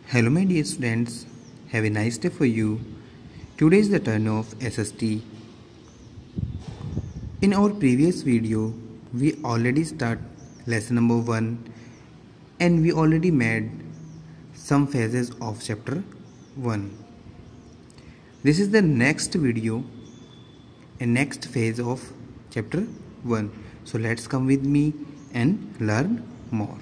Hello my dear students, have a nice day for you. Today is the turn of SST. In our previous video, we already start lesson number 1 and we already made some phases of chapter 1. This is the next video and next phase of chapter 1. So let's come with me and learn more.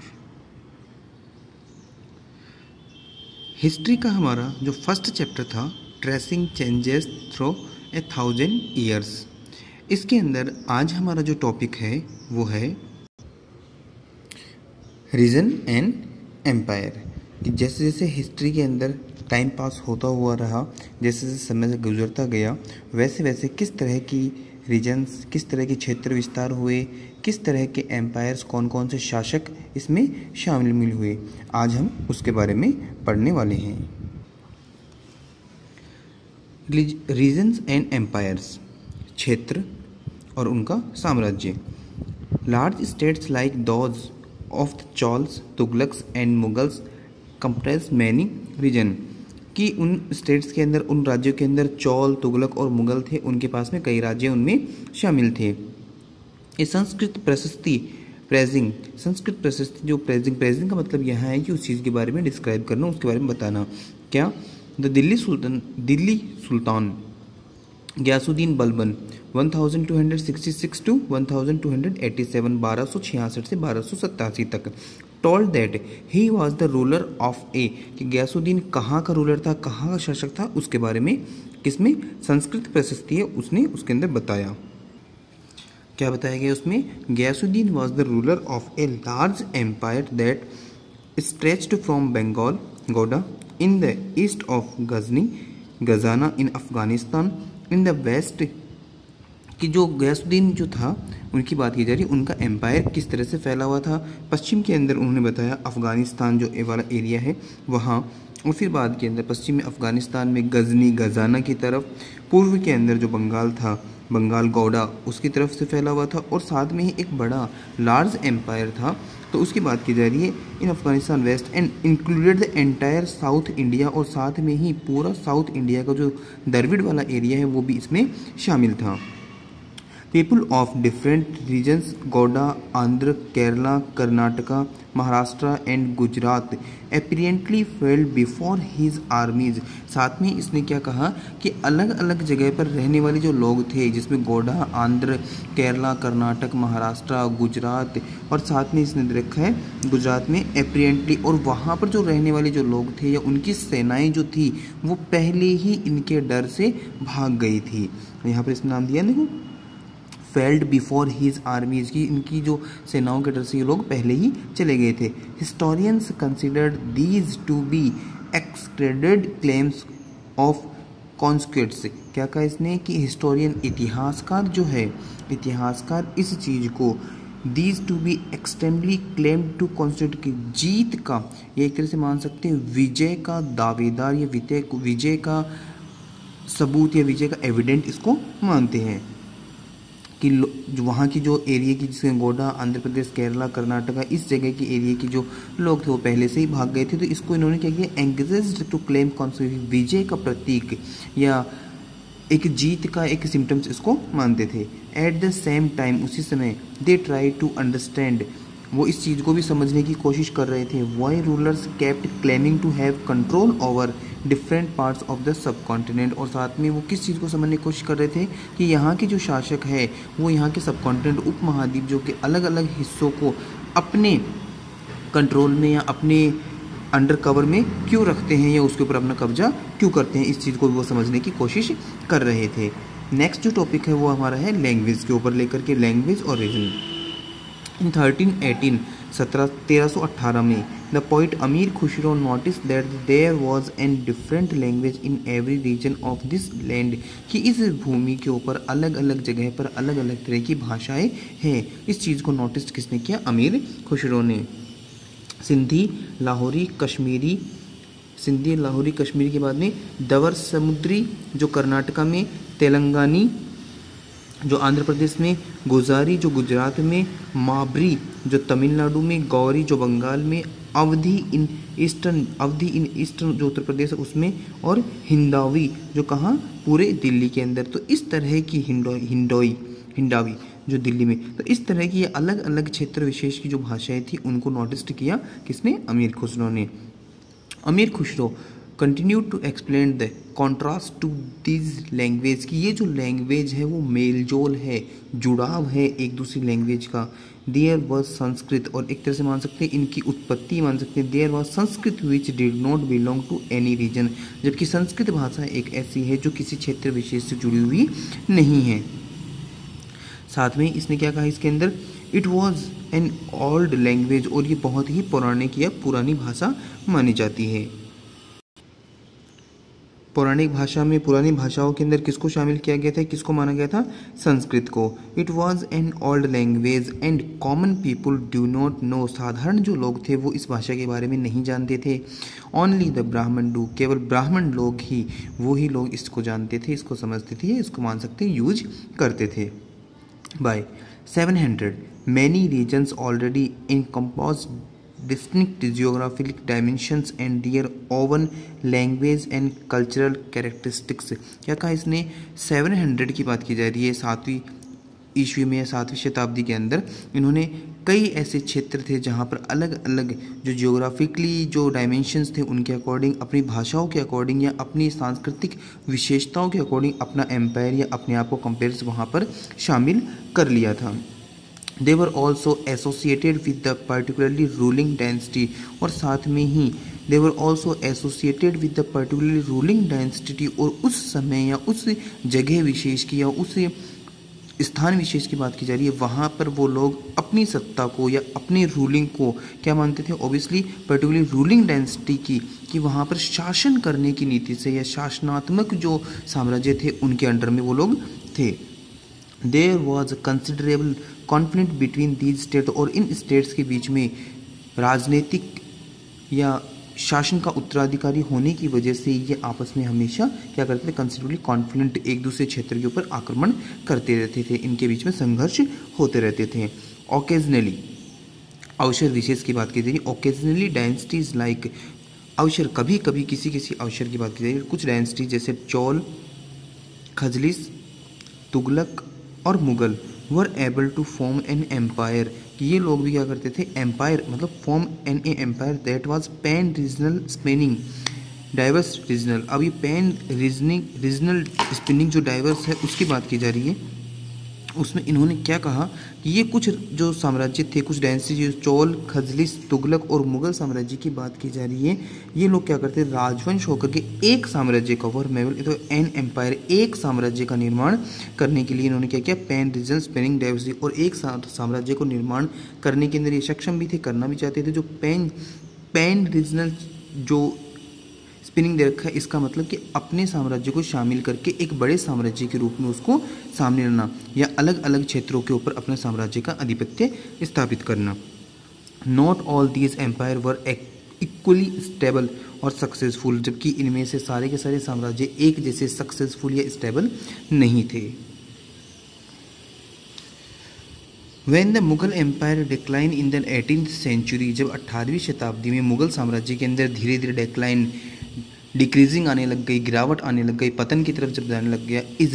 History का हमारा जो first chapter था tracing changes through 1000 years, इसके अंदर आज हमारा जो topic है वो है रीजन एंड एम्पायर। कि जैसे जैसे हिस्ट्री के अंदर टाइम पास होता हुआ रहा, जैसे जैसे समय से गुजरता गया, वैसे वैसे किस तरह की रीजन्स, किस तरह के क्षेत्र विस्तार हुए, किस तरह के एम्पायर्स, कौन कौन से शासक इसमें शामिल हुए, आज हम उसके बारे में पढ़ने वाले हैं। रीजन्स एंड एम्पायर्स, क्षेत्र और उनका साम्राज्य। Large states like those of the Cholas, Tughlaqs and Mughals comprise many region. कि उन स्टेट्स के अंदर, उन राज्यों के अंदर चौल, तुगलक और मुगल थे, उनके पास में कई राज्य उनमें शामिल थे। ये संस्कृत प्रशस्ति प्रेजिंग, संस्कृत प्रशस्ति जो प्रेजिंग का मतलब यहाँ है कि उस चीज़ के बारे में डिस्क्राइब करना, उसके बारे में बताना। क्या the Delhi sultan Ghiyasuddin Balban 1266 to 1287, 1266 से 1287 तक, told that he was the ruler of a, कि गयासुद्दीन कहाँ का रूलर था, कहाँ का शासक था, उसके बारे में किसमें संस्कृत प्रशस्ति है उसने उसके अंदर बताया। क्या बताया गया उसमें? Ghiyasuddin was the ruler of a large empire that stretched from Bengal Gauda in the east of Ghazni Ghazana in Afghanistan in the west. कि जो गयासुद्दीन जो था उनकी बात की जा रही, उनका एम्पायर किस तरह से फैला हुआ था। पश्चिम के अंदर उन्होंने बताया अफ़गानिस्तान जो ए वाला एरिया है वहाँ, और फिर बाद के अंदर पश्चिम में अफ़गानिस्तान में गजनी गजाना की तरफ, पूर्व के अंदर जो बंगाल था, बंगाल गौड़ा उसकी तरफ से फैला हुआ था, और साथ में ही एक बड़ा लार्ज एम्पायर था। तो उसकी बात की जा रही है in Afghanistan west and included the entire south India, और साथ में ही पूरा साउथ इंडिया का जो द्रविड़ वाला एरिया है वो भी इसमें शामिल था। People of different regions Gauda, Andhra, Kerala, Karnataka, Maharashtra and Gujarat apparently failed before his armies. साथ में इसने क्या कहा कि अलग अलग जगह पर रहने वाले जो लोग थे, जिसमें गौड़ा, आंध्र, केरला, कर्नाटक, महाराष्ट्र, गुजरात, और साथ में इसने रखा है गुजरात में एपरेंटली, और वहाँ पर जो रहने वाले जो लोग थे या उनकी सेनाएं जो थी वो पहले ही इनके डर से भाग गई थी। यहाँ पर इसने नाम दिया, देखो, फेल्ड बिफोर हिज आर्मीज, की इनकी जो सेनाओं के डर से ये लोग पहले ही चले गए थे। Historians considered these to be exaggerated claims of conquests. क्या कहा इसने कि हिस्टोरियन, इतिहासकार जो है, इतिहासकार इस चीज़ को these to be extremely claim to constitute, की जीत का, ये एक तरह से मान सकते हैं विजय का दावेदार या विजय का सबूत या विजय का एविडेंट इसको मानते हैं। कि जो वहाँ की जो एरिया की, जिसमें गोडा, आंध्र प्रदेश, केरला, कर्नाटका, इस जगह की एरिया की जो लोग थे वो पहले से ही भाग गए थे। तो इसको इन्होंने क्या किया, एंगेज्ड टू क्लेम कॉन्स्टिट्यूशन, विजय का प्रतीक या एक जीत का एक सिम्टम्स इसको मानते थे। एट द सेम टाइम, उसी समय, दे ट्राई टू अंडरस्टैंड, वो इस चीज़ को भी समझने की कोशिश कर रहे थे, why rulers kept claiming to have control over different parts of the subcontinent. और साथ में वो किस चीज़ को समझने की कोशिश कर रहे थे कि यहाँ के जो शासक है वो यहाँ के सब कॉन्टिनेंट, उपमहाद्वीप जो कि अलग अलग हिस्सों को अपने कंट्रोल में या अपने अंडर कवर में क्यों रखते हैं या उसके ऊपर अपना कब्जा क्यों करते हैं, इस चीज़ को भी वो समझने की कोशिश कर रहे थे। नेक्स्ट जो टॉपिक है वो हमारा है लैंग्वेज के ऊपर लेकर के, लैंग्वेज और रीजन। इन 1318 में the poet Amir Khusrau notice that there was an different language in every region of this land, कि इस भूमि के ऊपर अलग अलग जगह पर अलग अलग तरह की भाषाएं हैं। इस चीज़ को नोटिस किसने किया? अमीर खुसरो ने। सिंधी, लाहौरी, कश्मीरी, सिंधी, लाहौरी, कश्मीरी के बाद में दवर समुद्री जो कर्नाटका में, तेलंगानी जो आंध्र प्रदेश में, गुजारी जो गुजरात में, माबरी जो तमिलनाडु में, गौरी जो बंगाल में, अवधी इन ईस्टर्न अवधि इन ईस्टर्न जो उत्तर प्रदेश है उसमें, और हिंदावी जो कहाँ पूरे दिल्ली के अंदर। तो इस तरह की हिंडावी जो दिल्ली में, तो इस तरह की ये अलग अलग क्षेत्र विशेष की जो भाषाएं थी उनको नोटिस किया किसने, अमीर खुसरो ने। Amir Khusrau continue to explain the contrast to this language, कि ये जो लैंग्वेज है वो मेलजोल है, जुड़ाव है एक दूसरी लैंग्वेज का। देयर वॉज संस्कृत, और एक तरह से मान सकते हैं इनकी उत्पत्ति मान सकते हैं, there was Sanskrit which did not belong to any region, जबकि संस्कृत भाषा एक ऐसी है जो किसी क्षेत्र विशेष से जुड़ी हुई नहीं है। साथ में इसने क्या कहा इसके अंदर, it was an old language, और ये बहुत ही पौराणिक या पुरानी भाषा मानी जाती है। पौराणिक भाषा में पुरानी भाषाओं के अंदर किसको शामिल किया गया था, किसको माना गया था, संस्कृत को। It was an old language and common people do not know, साधारण जो लोग थे वो इस भाषा के बारे में नहीं जानते थे। ओनली द ब्राह्मण डू, केवल ब्राह्मण लोग ही, वो ही लोग इसको जानते थे, इसको समझते थे, इसको मान सकते यूज करते थे। By 700, many regions already encompassed distinct geographic dimensions and their own language and cultural characteristics। क्या कहा इसने, 700 की बात की जा रही है, 7वीं ईस्वी में या 7वीं शताब्दी के अंदर इन्होंने कई ऐसे क्षेत्र थे जहाँ पर अलग अलग जो जियोग्राफिकली जो डायमेंशंस थे उनके अकॉर्डिंग, अपनी भाषाओं के अकॉर्डिंग या अपनी सांस्कृतिक विशेषताओं के अकॉर्डिंग अपना एम्पायर या अपने आप को कंपेयर्स वहाँ पर शामिल कर लिया था। They were also associated with the particularly ruling dynasty, और साथ में ही they were also associated with the particularly ruling dynasty, और उस समय या उस जगह विशेष की या उस स्थान विशेष की बात की जा रही है, वहाँ पर वो लोग अपनी सत्ता को या अपनी रूलिंग को क्या मानते थे, ऑब्वियसली पर्टिकुलरली रूलिंग डायनेस्टी की, कि वहाँ पर शासन करने की नीति से या शासनात्मक जो साम्राज्य थे उनके अंडर में वो लोग थे। There was considerable conflict between these state, और इन स्टेट्स के बीच में राजनीतिक या शासन का उत्तराधिकारी होने की वजह से ये आपस में हमेशा क्या करते थे, कंसिडरेबली कॉन्फ्लिक्ट, एक दूसरे क्षेत्र के ऊपर आक्रमण करते रहते थे, इनके बीच में संघर्ष होते रहते थे। ओकेजनली, अवसर विशेष की बात की जा रही है, ओकेजनली डायनेस्टीज लाइक, अवसर कभी कभी किसी किसी अवसर की बात की जा रही है, कुछ डायनेस्टी जैसे चोल, खजलिस, तुगलक और Mughal were able to form an empire, कि ये लोग भी क्या करते थे, एम्पायर मतलब form an a empire that was pan regional spanning diverse regional. अब ये पैन रीजनल स्पिनिंग जो डाइवर्स है उसकी बात की जा रही है, उसमें इन्होंने क्या कहा कि ये कुछ जो साम्राज्य थे, कुछ डायनेस्टी जो चोल, खजलिस, तुगलक और मुगल साम्राज्य की बात की जा रही है, ये लोग क्या करते हैं, राजवंश होकर के एक साम्राज्य का मेवल तो एन एम्पायर, एक साम्राज्य का निर्माण करने के लिए इन्होंने क्या किया, पैन रीजनल स्पेनिंग डाइवर्सिटी, और एक साम्राज्य को निर्माण करने के अंदर ये सक्षम भी थे, करना भी चाहते थे। जो पैन रीजनल जो स्पिनिंग दे रखा है, इसका मतलब कि अपने साम्राज्य को शामिल करके एक बड़े साम्राज्य के रूप में उसको सामने लाना, या अलग अलग क्षेत्रों के ऊपर अपने साम्राज्य का आधिपत्य स्थापित करना। Not all these empire were equally stable और सक्सेसफुल, जबकि इनमें से सारे के सारे साम्राज्य एक जैसे सक्सेसफुल या स्टेबल नहीं थे। When the Mughal empire decline in the 18th century, जब 18वीं शताब्दी में मुगल साम्राज्य के अंदर धीरे धीरे डिक्लाइन, डिक्रीजिंग आने लग गई, गिरावट आने लग गई, पतन की तरफ जब जाने लग गया, इट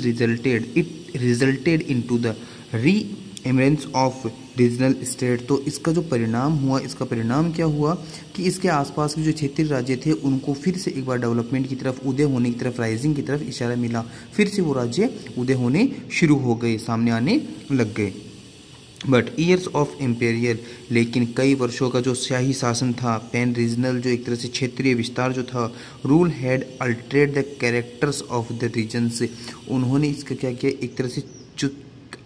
रिजल्टेड इनटू द री एमरेंस ऑफ रीजनल स्टेट। तो इसका जो परिणाम हुआ, इसका परिणाम क्या हुआ कि इसके आसपास के जो क्षेत्रीय राज्य थे उनको फिर से एक बार डेवलपमेंट की तरफ, उदय होने की तरफ, राइजिंग की तरफ इशारा मिला, फिर से वो राज्य उदय होने शुरू हो गए, सामने आने लग गए। बट ईयर्स ऑफ एम्पेरियल, लेकिन कई वर्षों का जो शाही शासन था, पैन रीजनल जो एक तरह से क्षेत्रीय विस्तार जो था, rule had altered the characters of the regions, उन्होंने इसका क्या किया, एक तरह से जो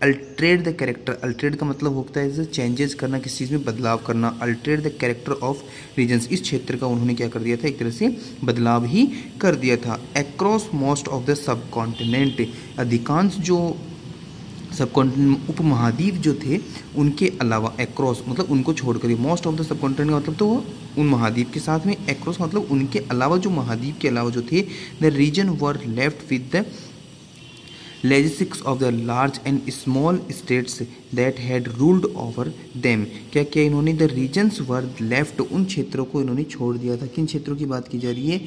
अल्टरेड द कैरेक्टर, अल्टरेड का मतलब होता है जैसे चेंजेस करना, किसी चीज़ में बदलाव करना, अल्टरेड द कैरेक्टर ऑफ रीजन्स, इस क्षेत्र का उन्होंने क्या कर दिया था, एक तरह से बदलाव ही कर दिया था। अक्रॉस मोस्ट ऑफ द सब कॉन्टिनेंट, अधिकांश जो सब कॉन्टिनेंट उपमहाद्वीप जो थे उनके अलावा, एक्रॉस मतलब उनको छोड़कर, मोस्ट ऑफ द सब कॉन्टिनेंट का मतलब तो वो उन महाद्वीप के साथ में, एक्रॉस मतलब उनके अलावा, जो महाद्वीप के अलावा जो थे, the region were left with the legacies of the large and small states that had ruled over them. क्या क्या इन्होंने, द रीजन्स वर लेफ्ट, उन क्षेत्रों को इन्होंने छोड़ दिया था। किन क्षेत्रों की बात की जा रही है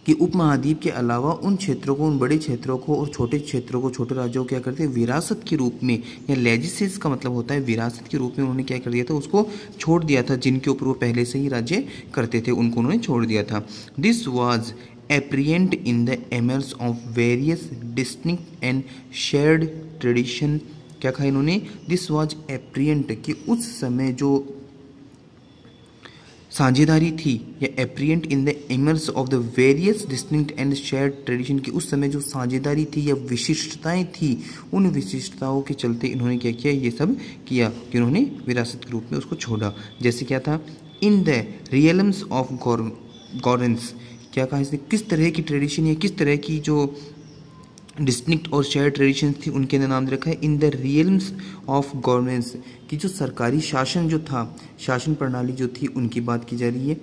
कि उपमहाद्वीप के अलावा उन क्षेत्रों को, उन बड़े क्षेत्रों को और छोटे क्षेत्रों को, छोटे राज्यों को क्या करते हैं, विरासत के रूप में, या लेजिस्लेस का मतलब होता है विरासत के रूप में उन्होंने क्या कर दिया था, उसको छोड़ दिया था। जिनके ऊपर वो पहले से ही राज्य करते थे उनको उन्होंने छोड़ दिया था। This was apparent in the annals of various distinct and shared tradition। क्या कहा इन्होंने, दिस वॉज apparent, कि उस समय जो साझेदारी थी, या apparent in the emergence of the various distinct and shared tradition, की उस समय जो साझेदारी थी या विशिष्टताएं थी, उन विशिष्टताओं के चलते इन्होंने क्या किया, ये सब किया कि उन्होंने विरासत के रूप में उसको छोड़ा। जैसे क्या था, इन द रियलम्स ऑफ गवर्नेंस, क्या कहा इसने, किस तरह की ट्रेडिशन या किस तरह की जो डिस्टिंक्ट और शेयर ट्रेडिशन थी उनके अंदर नाम दे रखा है इन द रियल्म्स ऑफ गवर्नेंस, की जो सरकारी शासन जो था, शासन प्रणाली जो थी, उनकी बात की जा रही है।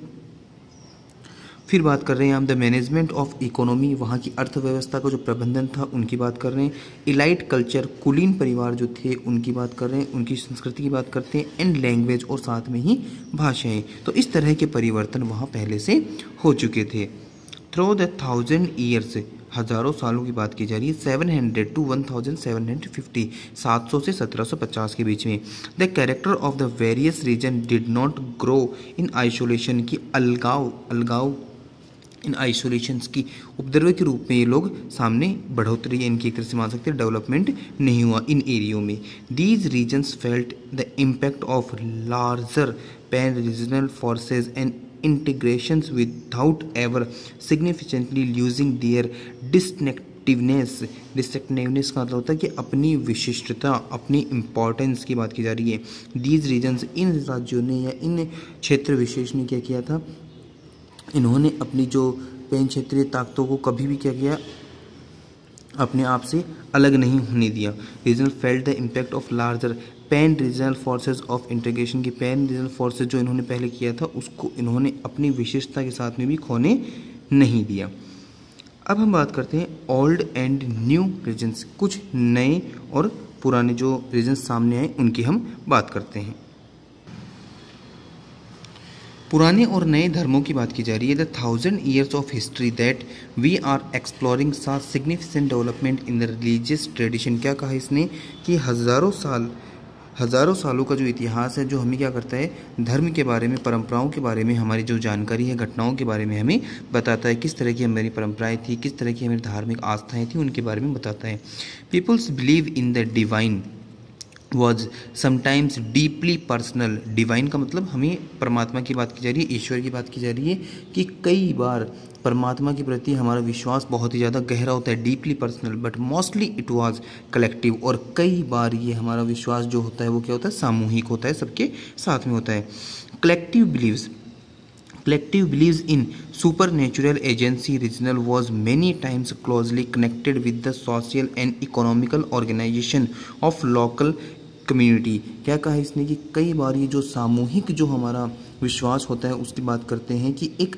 फिर बात कर रहे हैं हम द मैनेजमेंट ऑफ इकोनॉमी, वहाँ की अर्थव्यवस्था का जो प्रबंधन था उनकी बात कर रहे हैं। इलाइट कल्चर, कुलीन परिवार जो थे उनकी बात कर रहे हैं, उनकी संस्कृति की बात करते हैं। एंड लैंग्वेज, और साथ में ही भाषाएं। तो इस तरह के परिवर्तन वहाँ पहले से हो चुके थे। थ्रू द 1000 ईयर्स, हज़ारों सालों की बात की जा रही है। 700 to 1750, 700 से 1750 के बीच में। The character of the various region did not grow in isolation, की अलगाव इन आइसोलेशंस की उपद्रव के रूप में ये लोग सामने बढ़ोतरी, इनकी एक तरह से मान सकते हैं डेवलपमेंट नहीं हुआ इन एरियो में। These regions felt the impact of larger pan regional forces and integrations without ever significantly losing their distinctiveness। Distinctiveness का मतलब होता है कि अपनी विशिष्टता, अपनी इम्पोर्टेंस की बात की जा रही है। दीज रीजन्स, इन राज्यों ने या इन क्षेत्र विशेष ने क्या किया था, इन्होंने अपनी जो पैन क्षेत्रीय ताकतों को कभी भी क्या किया, अपने आप से अलग नहीं होने दिया। Regional felt the impact of larger pan regional forces of integration, की पैन रीजनल फोर्सेज जो इन्होंने पहले किया था उसको इन्होंने अपनी विशेषता के साथ में भी खोने नहीं दिया। अब हम बात करते हैं ओल्ड एंड न्यू रीजन्स, कुछ नए और पुराने जो रीजन्स सामने आए उनकी हम बात करते हैं। पुराने और नए धर्मों की बात की जा रही है। The 1000 years of history that we are exploring saw significant development in the religious tradition. क्या कहा इसने कि हज़ारों सालों का जो इतिहास है, जो हमें क्या करता है, धर्म के बारे में, परंपराओं के बारे में हमारी जो जानकारी है, घटनाओं के बारे में हमें बताता है। किस तरह की हमारी परंपराएं थी, किस तरह की हमारी धार्मिक आस्थाएं थी, उनके बारे में बताता है। Peoples believe in the divine was sometimes deeply personal. Divine का मतलब हमें परमात्मा की बात की जा रही है, ईश्वर की बात की जा रही है, कि कई बार परमात्मा के प्रति हमारा विश्वास बहुत ही ज़्यादा गहरा होता है, deeply personal, but mostly it was collective. और कई बार ये हमारा विश्वास जो होता है वो क्या होता है, सामूहिक होता है, सबके साथ में होता है। Collective believes in supernatural agency regional was many times closely connected with the social and economical organization of local community। क्या कहा इसने कि कई बार ये जो सामूहिक जो हमारा विश्वास होता है उसकी बात करते हैं कि एक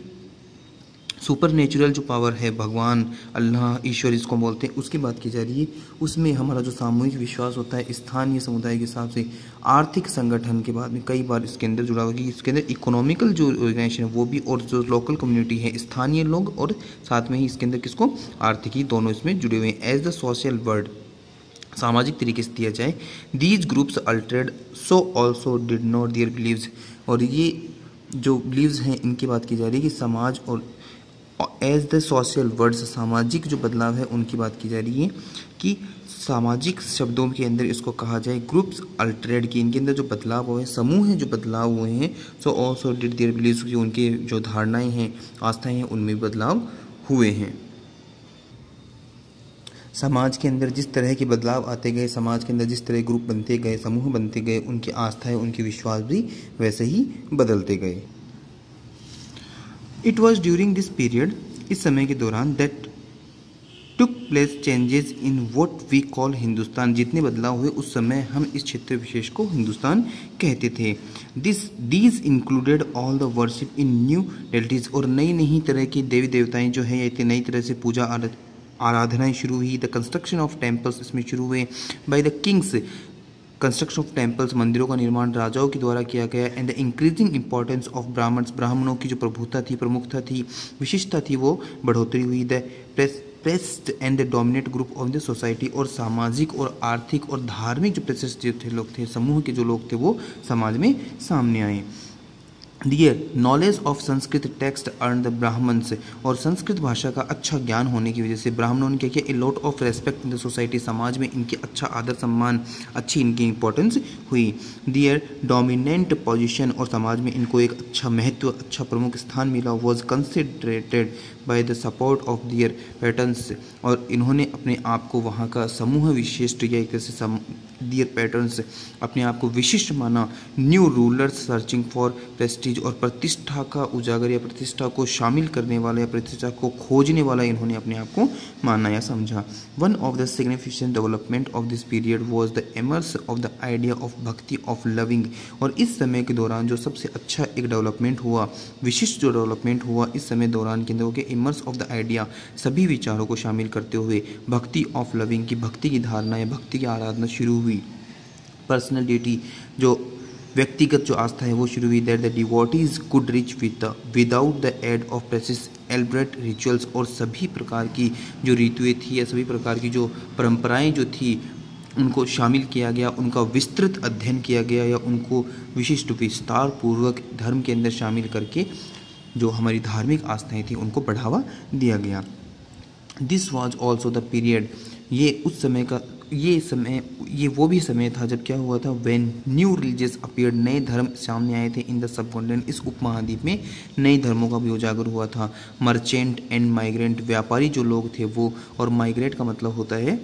सुपर नेचुरल जो पावर है, भगवान, अल्लाह, ईश्वर इसको बोलते हैं, उसकी बात की जा रही है। उसमें हमारा जो सामूहिक विश्वास होता है स्थानीय समुदाय के हिसाब से, आर्थिक संगठन के बाद में कई बार इसके अंदर जुड़ा हुआ कि इसके अंदर इकोनॉमिकल जो ऑर्गेनाइजेशन है वो भी, और जो लोकल कम्युनिटी है, स्थानीय लोग, और साथ में ही इसके अंदर किसको, आर्थिकी, दोनों इसमें जुड़े हुए हैं। एज द सोशल वर्ड, सामाजिक तरीके से दिया जाए, these groups altered so also did not their beliefs. और ये जो बिलीव्स हैं इनकी बात की जा रही है कि समाज और एज द सोशल वर्ड्स, सामाजिक जो बदलाव है उनकी बात की जा रही है कि सामाजिक शब्दों के अंदर इसको कहा जाए ग्रुप्स अल्टरेड, की इनके अंदर जो बदलाव हुए हैं, समूह हैं जो बदलाव हुए हैं, so also did their beliefs, की उनके जो धारणाएं हैं, आस्थाएं हैं, उनमें बदलाव हुए हैं। समाज के अंदर जिस तरह के बदलाव आते गए, समाज के अंदर जिस तरह ग्रुप बनते गए, समूह बनते गए, उनकी आस्थाएं, उनके विश्वास भी वैसे ही बदलते गए। It was during this period, इस समय के दौरान, that took place changes in what we call Hindustan, जितने बदलाव हुए उस समय हम इस क्षेत्र विशेष को हिंदुस्तान कहते थे। These included all the worship in new deities, और नई नई तरह की देवी देवताएं जो है, या इतनी नई तरह से पूजा आराधनाएं शुरू हुई। द कंस्ट्रक्शन ऑफ टेम्पल्स इसमें शुरू हुए। By the kings, construction of temples, मंदिरों का निर्माण राजाओं के द्वारा किया गया। And the increasing importance of Brahmans, ब्राह्मणों की जो प्रभुता थी, प्रमुखता थी, विशिष्टता थी, वो बढ़ोतरी हुई। The pressed and the dominate group of the society, और सामाजिक और आर्थिक और धार्मिक जो प्रेस्ड जो थे लोग थे, समूह के जो लोग थे, वो समाज में सामने आए। Their knowledge of Sanskrit text earned the Brahmans, और संस्कृत भाषा का अच्छा ज्ञान होने की वजह से ब्राह्मणों ने क्या किया, a lot of respect in the society, समाज में इनके अच्छा आदर सम्मान, अच्छी इनकी इंपॉर्टेंस हुई। दियर डोमिनेंट पोजीशन, और समाज में इनको एक अच्छा महत्व, अच्छा प्रमुख स्थान मिला। Was consolidated by the support of their patrons, और इन्होंने अपने आप को वहाँ का समूह विशिष्ट या एक तरह से दियर पैटर्न्स अपने आप को विशिष्ट माना। New rulers searching for Prestige, और प्रतिष्ठा का उजागर या प्रतिष्ठा को शामिल करने वाला या प्रतिष्ठा को खोजने वाला इन्होंने अपने आप को माना या समझा। One of the significant development of this period was the emergence of the idea of भक्ति ऑफ लविंग, और इस समय के दौरान जो सबसे अच्छा एक डेवलपमेंट हुआ, विशिष्ट जो डेवलपमेंट हुआ इस समय दौरान के अंदर, इमर्स ऑफ द आइडिया, सभी विचारों को शामिल करते हुए भक्ति ऑफ लविंग की, भक्ति की धारणा या भक्ति की आराधना शुरू हुई। पर्सनल ड्यूटी, जो व्यक्तिगत जो आस्था है वो शुरू हुई। That the devotees could reach without the aid of priests elaborate rituals, और सभी प्रकार की जो रीतुएँ थी या सभी प्रकार की जो परंपराएं जो थी उनको शामिल किया गया, उनका विस्तृत अध्ययन किया गया, या उनको विशिष्ट विस्तार पूर्वक धर्म के अंदर शामिल करके जो हमारी धार्मिक आस्थाएं थी उनको बढ़ावा दिया गया। This was also the period, ये उस समय का ये वो भी समय था जब क्या हुआ था, व्हेन न्यू रिलीजियस अपीयर्ड, नए धर्म सामने आए थे। इन द सबकॉन्टिनेंट, इस उपमहाद्वीप में नए धर्मों का भी उजागर हुआ था। मर्चेंट एंड माइग्रेंट, व्यापारी जो लोग थे वो, और माइग्रेट का मतलब होता है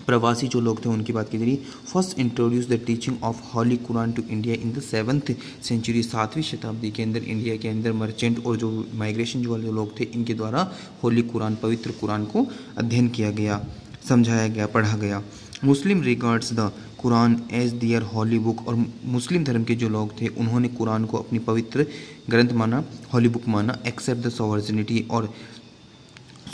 प्रवासी जो लोग थे, उनकी बात की जा रही। First introduce the teaching of holy Quran to India in the 7th century, 7वीं शताब्दी के अंदर इंडिया के अंदर मर्चेंट और जो माइग्रेशन जो वाले लोग थे इनके द्वारा होली कुरान, पवित्र कुरान को अध्ययन किया गया, समझाया गया, पढ़ा गया। Muslim regards the Quran as their holy book, और मुस्लिम धर्म के जो लोग थे उन्होंने कुरान को अपनी पवित्र ग्रंथ माना, हॉली बुक माना। एक्सेप्ट द सॉवर्जिनिटी, और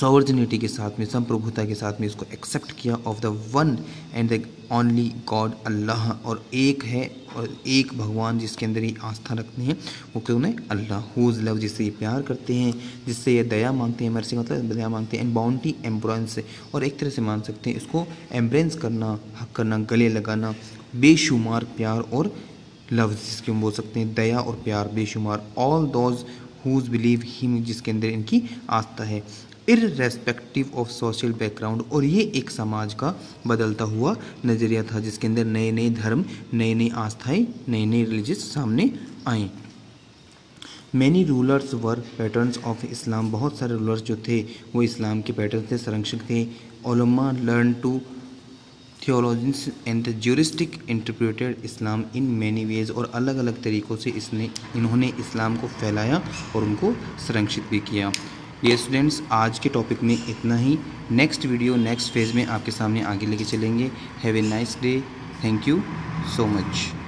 सॉवर्जिनिटी के साथ में, संप्रभुता के साथ में इसको एक्सेप्ट किया। Of the one and the only god, Allah, और एक है और एक भगवान जिसके अंदर ही आस्था रखते हैं वो कौन है, अल्लाह। हुज लव, जिससे ये प्यार करते हैं, जिससे ये दया मांगते हैं, मर्सी मतलब दया मांगते हैं। एंड बाउंटी एम्ब्रेंस, और एक तरह से मान सकते हैं इसको एम्ब्रेंस करना, हक करना, गले लगाना, बेशुमार प्यार और लव जिसके हम बोल सकते हैं, दया और प्यार बेशुमार। All those who believe him, जिसके अंदर इनकी आस्था है। इररेस्पेक्टिव ऑफ सोशल बैकग्राउंड, और ये एक समाज का बदलता हुआ नज़रिया था जिसके अंदर नए नए धर्म, नई नई आस्थाएं, नए नए रिलीजियस सामने आए। Many rulers were patterns of Islam, बहुत सारे रूलर्स जो थे वो इस्लाम के पैटर्न थे, संरक्षक थे। Ulama learn to theologians and the juristic interpreted Islam in many ways, और अलग अलग तरीक़ों से इन्होंने इस्लाम को फैलाया और उनको संरक्षित भी किया। डियर स्टूडेंट्स, आज के टॉपिक में इतना ही। नेक्स्ट वीडियो नेक्स्ट फेज़ में आपके सामने आगे लेके चलेंगे। Have a nice day, thank you so much.